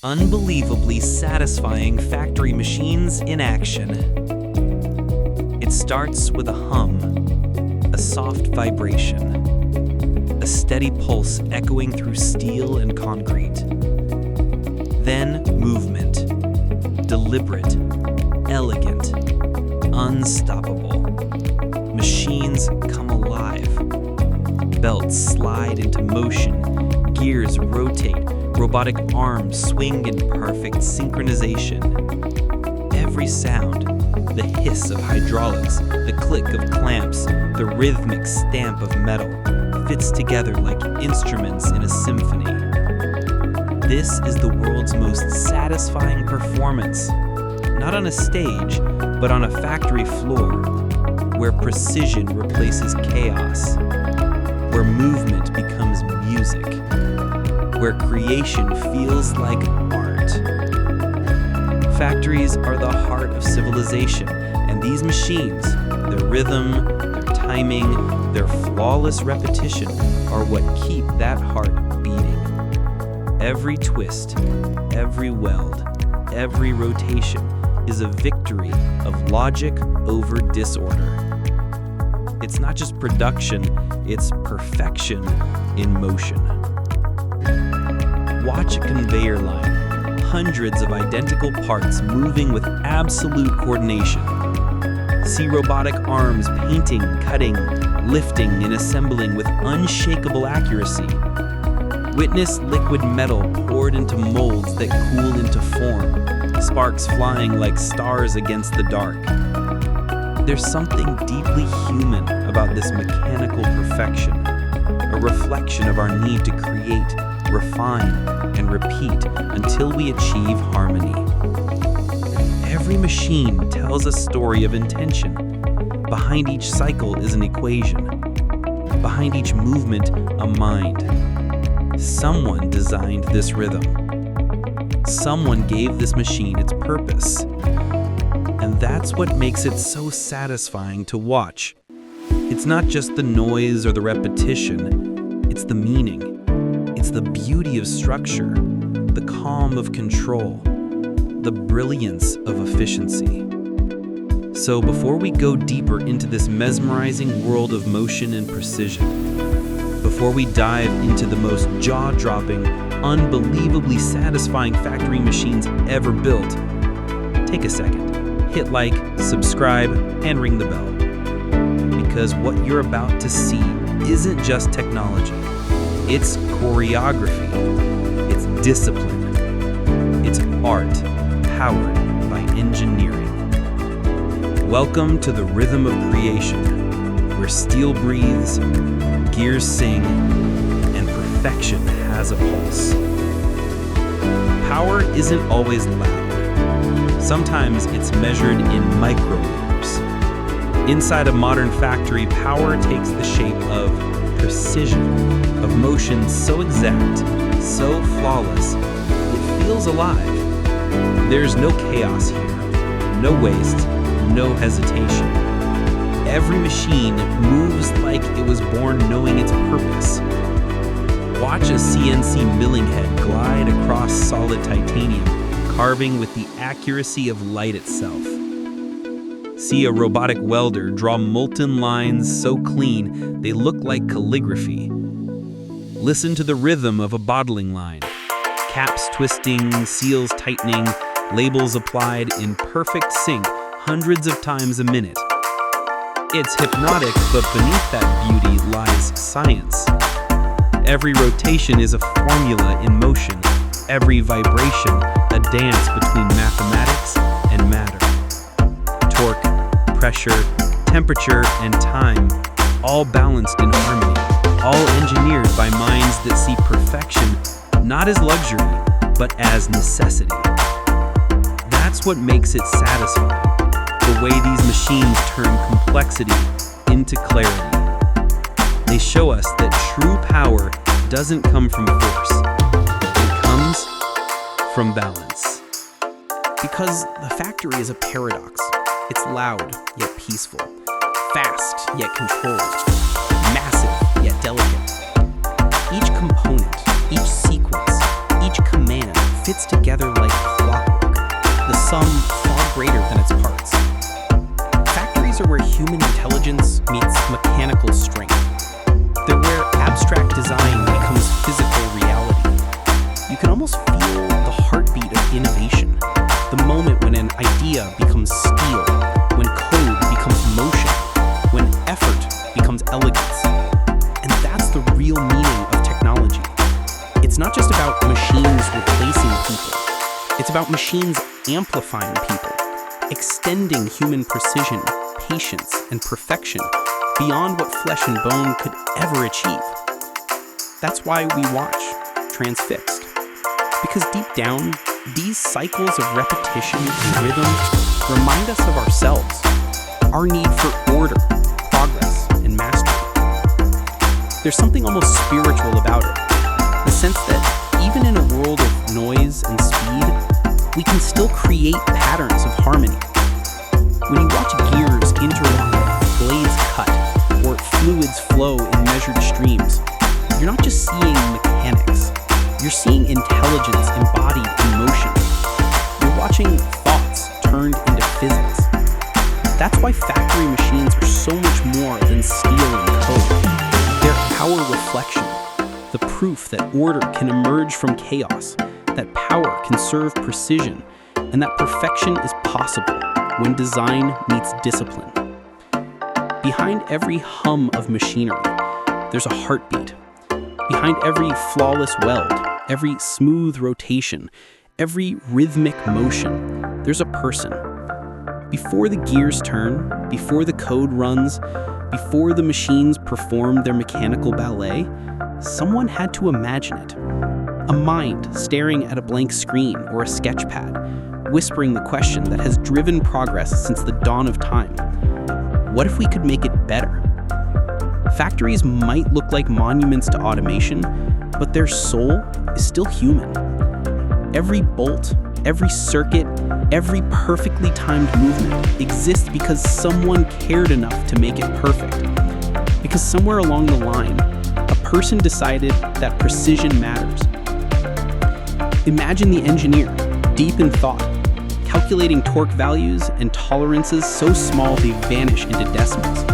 Unbelievably satisfying factory machines in action. It starts with a hum, a soft vibration, a steady pulse echoing through steel and concrete. Then movement, deliberate, elegant, unstoppable. Machines come alive. Belts slide into motion, gears rotate, robotic arms swing in perfect synchronization. Every sound, the hiss of hydraulics, the click of clamps, the rhythmic stamp of metal, fits together like instruments in a symphony. This is the world's most satisfying performance, not on a stage, but on a factory floor, where precision replaces chaos, where movement becomes music, where creation feels like art. Factories are the heart of civilization, and these machines, their rhythm, their timing, their flawless repetition are what keep that heart beating. Every twist, every weld, every rotation is a victory of logic over disorder. It's not just production, it's perfection in motion. Watch a conveyor line, hundreds of identical parts moving with absolute coordination. See robotic arms painting, cutting, lifting, and assembling with unshakable accuracy. Witness liquid metal poured into molds that cool into form, sparks flying like stars against the dark. There's something deeply human about this mechanical perfection, a reflection of our need to create, refine, and repeat until we achieve harmony. Every machine tells a story of intention. Behind each cycle is an equation. Behind each movement, a mind. Someone designed this rhythm. Someone gave this machine its purpose. And that's what makes it so satisfying to watch. It's not just the noise or the repetition, it's the meaning. It's the beauty of structure, the calm of control, the brilliance of efficiency. So before we go deeper into this mesmerizing world of motion and precision, before we dive into the most jaw-dropping, unbelievably satisfying factory machines ever built, take a second, hit like, subscribe, and ring the bell. Because what you're about to see isn't just technology. It's choreography, it's discipline, it's art powered by engineering. Welcome to the rhythm of creation, where steel breathes, gears sing, and perfection has a pulse. Power isn't always loud. Sometimes it's measured in microliters. Inside a modern factory, power takes the shape of precision, of motion so exact, so flawless, it feels alive. There's no chaos here, no waste, no hesitation. Every machine moves like it was born knowing its purpose. Watch a CNC milling head glide across solid titanium, carving with the accuracy of light itself. See a robotic welder draw molten lines so clean they look like calligraphy. Listen to the rhythm of a bottling line. Caps twisting, seals tightening, labels applied in perfect sync hundreds of times a minute. It's hypnotic, but beneath that beauty lies science. Every rotation is a formula in motion, every vibration a dance between mathematics and matter. Torque, pressure, temperature, and time, all balanced in harmony, all engineered by minds that see perfection not as luxury, but as necessity. That's what makes it satisfying, the way these machines turn complexity into clarity. They show us that true power doesn't come from force, it comes from balance. Because the factory is a paradox. It's loud, yet peaceful, fast, yet controlled, massive, yet delicate. Each component, each sequence, each command fits together like clockwork, the sum far greater than its parts. Factories are where human intelligence meets mechanical strength. They're where abstract design becomes physical reality. You can almost feel the heartbeat of innovation, the moment when an idea becomes steel, when code becomes motion, when effort becomes elegance. And that's the real meaning of technology. It's not just about machines replacing people. It's about machines amplifying people, extending human precision, patience, and perfection beyond what flesh and bone could ever achieve. That's why we watch Transfixed. Because deep down, these cycles of repetition and rhythm remind us of ourselves, our need for order, progress, and mastery. There's something almost spiritual about it, the sense that even in a world of noise and speed, we can still create patterns of harmony. When you watch gears interlock, blades cut, or fluids flow in measured streams, you're not just seeing mechanics. You're seeing intelligence embodied in motion. You're watching thoughts turned into physics. That's why factory machines are so much more than steel and code. They're our reflection, the proof that order can emerge from chaos, that power can serve precision, and that perfection is possible when design meets discipline. Behind every hum of machinery, there's a heartbeat. Behind every flawless weld, every smooth rotation, every rhythmic motion, there's a person. Before the gears turn, before the code runs, before the machines perform their mechanical ballet, someone had to imagine it. A mind staring at a blank screen or a sketch pad, whispering the question that has driven progress since the dawn of time. What if we could make it better? Factories might look like monuments to automation, but their soul is still human. Every bolt, every circuit, every perfectly timed movement exists because someone cared enough to make it perfect. Because somewhere along the line, a person decided that precision matters. Imagine the engineer, deep in thought, calculating torque values and tolerances so small they vanish into decimals.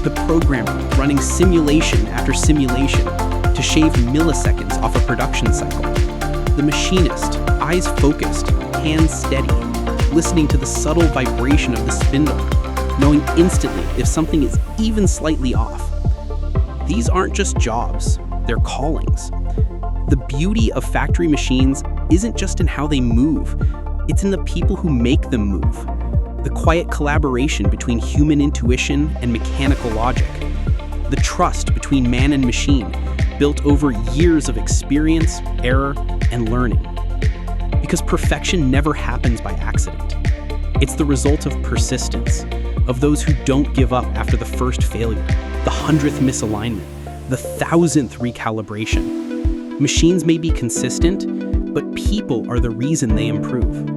The programmer running simulation after simulation to shave milliseconds off a production cycle. The machinist, eyes focused, hands steady, listening to the subtle vibration of the spindle, knowing instantly if something is even slightly off. These aren't just jobs, they're callings. The beauty of factory machines isn't just in how they move, it's in the people who make them move. The quiet collaboration between human intuition and mechanical logic. The trust between man and machine, built over years of experience, error, and learning. Because perfection never happens by accident. It's the result of persistence, of those who don't give up after the first failure, the 100th misalignment, the 1000th recalibration. Machines may be consistent, but people are the reason they improve.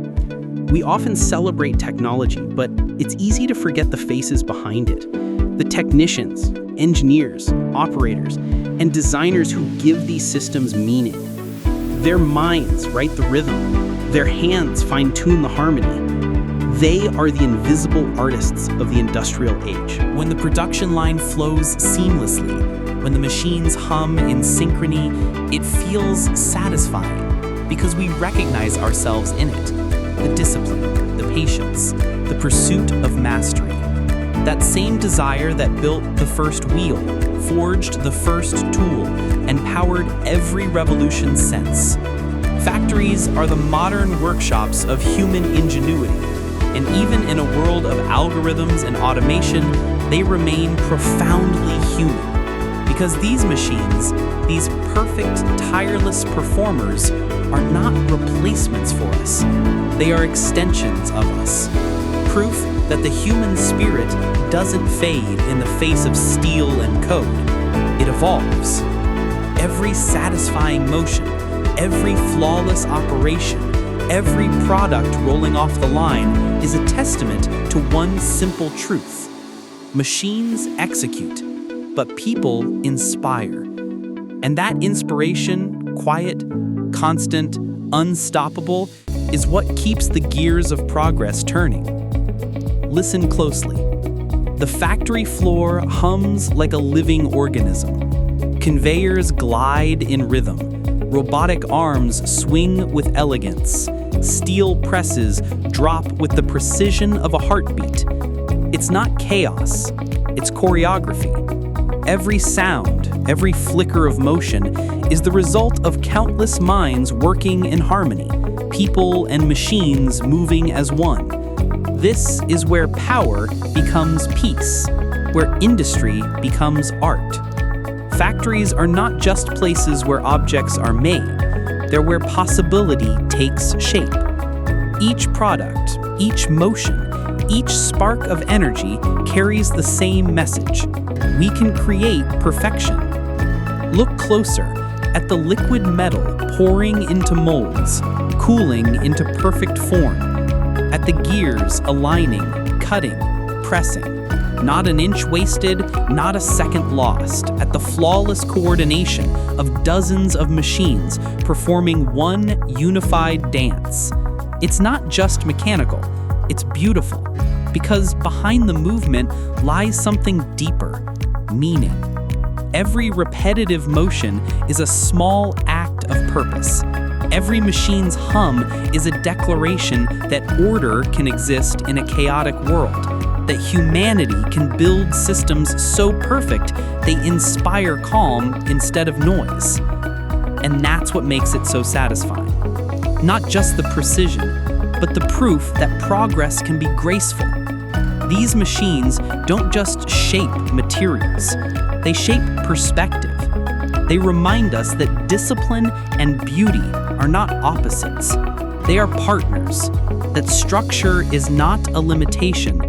We often celebrate technology, but it's easy to forget the faces behind it. The technicians, engineers, operators, and designers who give these systems meaning. Their minds write the rhythm. Their hands fine-tune the harmony. They are the invisible artists of the industrial age. When the production line flows seamlessly, when the machines hum in synchrony, it feels satisfying because we recognize ourselves in it. The discipline, the patience, the pursuit of mastery. That same desire that built the first wheel, forged the first tool, and powered every revolution since. Factories are the modern workshops of human ingenuity, and even in a world of algorithms and automation, they remain profoundly human. Because these machines, these perfect, tireless performers, are not replacements for us. They are extensions of us. Proof that the human spirit doesn't fade in the face of steel and code. It evolves. Every satisfying motion, every flawless operation, every product rolling off the line is a testament to one simple truth. Machines execute, but people inspire. And that inspiration, quiet, constant, unstoppable, is what keeps the gears of progress turning. Listen closely. The factory floor hums like a living organism. Conveyors glide in rhythm. Robotic arms swing with elegance. Steel presses drop with the precision of a heartbeat. It's not chaos, it's choreography. Every sound, every flicker of motion is the result of countless minds working in harmony, people and machines moving as one. This is where power becomes peace, where industry becomes art. Factories are not just places where objects are made, they're where possibility takes shape. Each product, each motion, each spark of energy carries the same message. We can create perfection. Look closer at the liquid metal pouring into molds, cooling into perfect form, at the gears aligning, cutting, pressing. Not an inch wasted, not a second lost, at the flawless coordination of dozens of machines performing one unified dance. It's not just mechanical, it's beautiful, because behind the movement lies something deeper, meaning. Every repetitive motion is a small act of purpose. Every machine's hum is a declaration that order can exist in a chaotic world, that humanity can build systems so perfect they inspire calm instead of noise. And that's what makes it so satisfying. Not just the precision, but the proof that progress can be graceful. These machines don't just shape materials, they shape perspective. They remind us that discipline and beauty are not opposites. They are partners, that structure is not a limitation,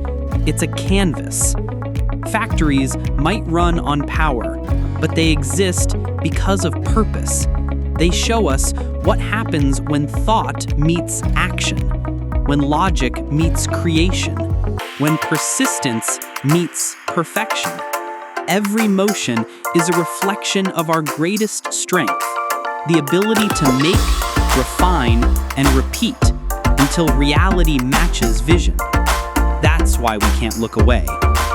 it's a canvas. Factories might run on power, but they exist because of purpose. They show us what happens when thought meets action, when logic meets creation, when persistence meets perfection. Every motion is a reflection of our greatest strength, the ability to make, refine, and repeat until reality matches vision. That's why we can't look away,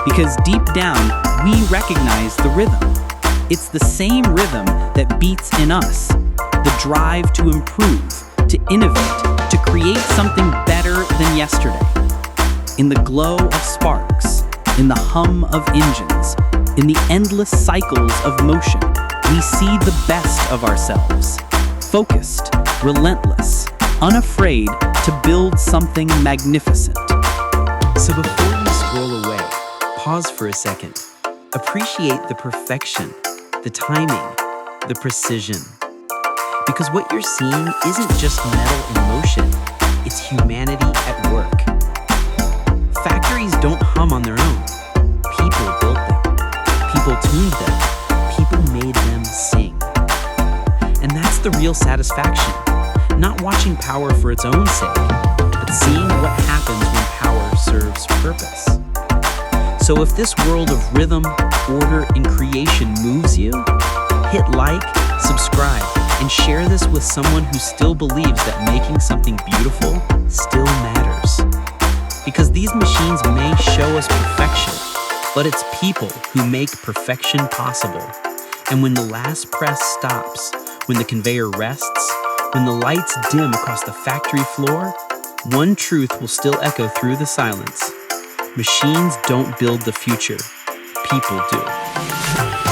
because deep down, we recognize the rhythm. It's the same rhythm that beats in us, the drive to improve, to innovate, to create something better than yesterday. In the glow of sparks, in the hum of engines, in the endless cycles of motion, we see the best of ourselves, focused, relentless, unafraid to build something magnificent. So before we scroll away, pause for a second. Appreciate the perfection, the timing, the precision. Because what you're seeing isn't just metal in motion, it's humanity at work. Factories don't hum on their own. People built them. People tuned them. People made them sing. And that's the real satisfaction. Not watching power for its own sake, but seeing what happens when power serves purpose. So if this world of rhythm, order, and creation moves you, hit like, subscribe, and share this with someone who still believes that making something beautiful still matters. Because these machines may show us perfection, but it's people who make perfection possible. And when the last press stops, when the conveyor rests, when the lights dim across the factory floor, one truth will still echo through the silence. Machines don't build the future, people do.